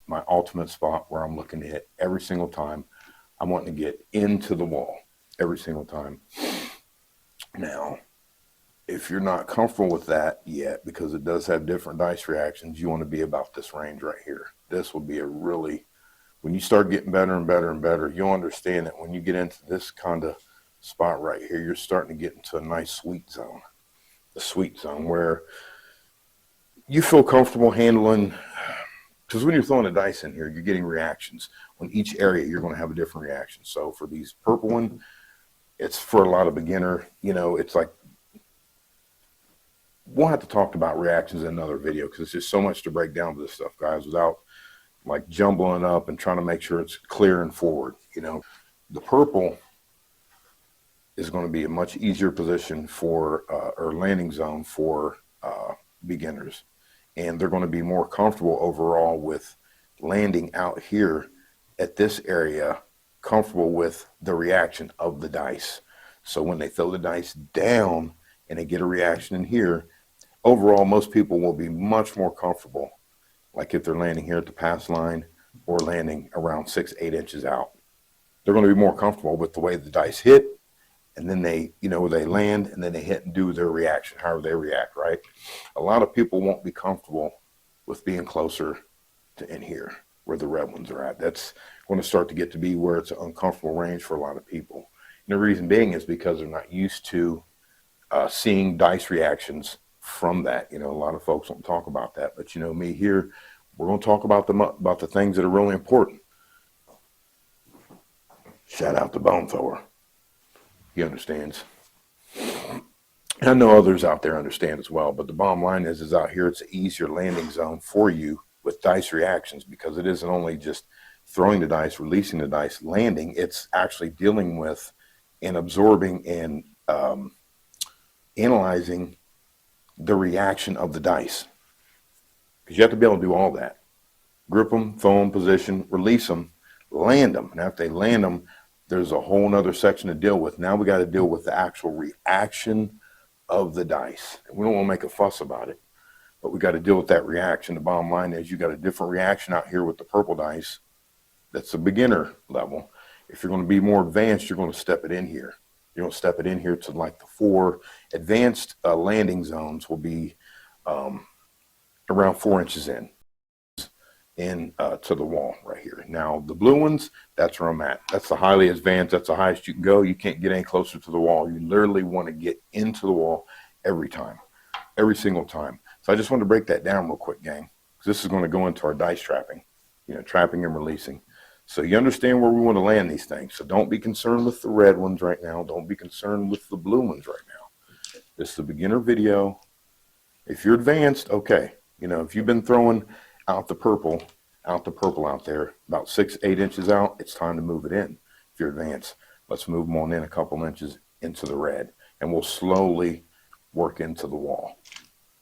my ultimate spot where I'm looking to hit every single time. I'm wanting to get into the wall every single time. Now, if you're not comfortable with that yet, because it does have different dice reactions, you want to be about this range right here. This will be a really, when you start getting better and better and better, you'll understand that when you get into this kind of spot right here, you're starting to get into a nice sweet zone. The sweet zone where you feel comfortable handling, because when you're throwing a dice in here, you're getting reactions. On each area, you're going to have a different reaction. So for these purple one, it's for a lot of beginner, you know, it's like, we'll have to talk about reactions in another video because it's just so much to break down with this stuff, guys, without like jumbling up and trying to make sure it's clear and forward. You know, the purple is going to be a much easier position for or landing zone for beginners, and they're going to be more comfortable overall with landing out here at this area, comfortable with the reaction of the dice. So when they throw the dice down and they get a reaction in here, overall, most people will be much more comfortable, like if they're landing here at the pass line or landing around 6-8 inches out. They're going to be more comfortable with the way the dice hit, and then they, you know, they land and then they hit and do their reaction, however they react, right? A lot of people won't be comfortable with being closer to in here where the red ones are at. That's going to start to get to be where it's an uncomfortable range for a lot of people. And the reason being is because they're not used to seeing dice reactions from that. You know, a lot of folks don't talk about that, but you know, me here, we're going to talk about the things that are really important. Shout out to Bone Thrower. He understands. I know others out there understand as well, but the bottom line is out here, it's an easier landing zone for you with dice reactions, because it isn't only just throwing the dice, releasing the dice, landing. It's actually dealing with and absorbing and analyzing the reaction of the dice, because you have to be able to do all that. Grip them, throw them, position, release them, land them. And after they land them, there's a whole nother section to deal with. Now we got to deal with the actual reaction of the dice. And we don't want to make a fuss about it, but we got to deal with that reaction. The bottom line is you got a different reaction out here with the purple dice. That's a beginner level. If you're going to be more advanced, you're going to step it in here. You're going to step it in here to like the 4 advanced landing zones will be around 4 inches in to the wall right here. Now the blue ones, that's where I'm at. That's the highly advanced. That's the highest you can go. You can't get any closer to the wall. You literally want to get into the wall every time, every single time. So I just want to break that down real quick, gang, because this is going to go into our dice trapping, you know, trapping and releasing. So you understand where we want to land these things. So don't be concerned with the red ones right now. Don't be concerned with the blue ones right now. This is a beginner video. If you're advanced, okay. You know, if you've been throwing out the purple out there, about 6-8 inches out, it's time to move it in. If you're advanced, let's move them on in a couple inches into the red, and we'll slowly work into the wall.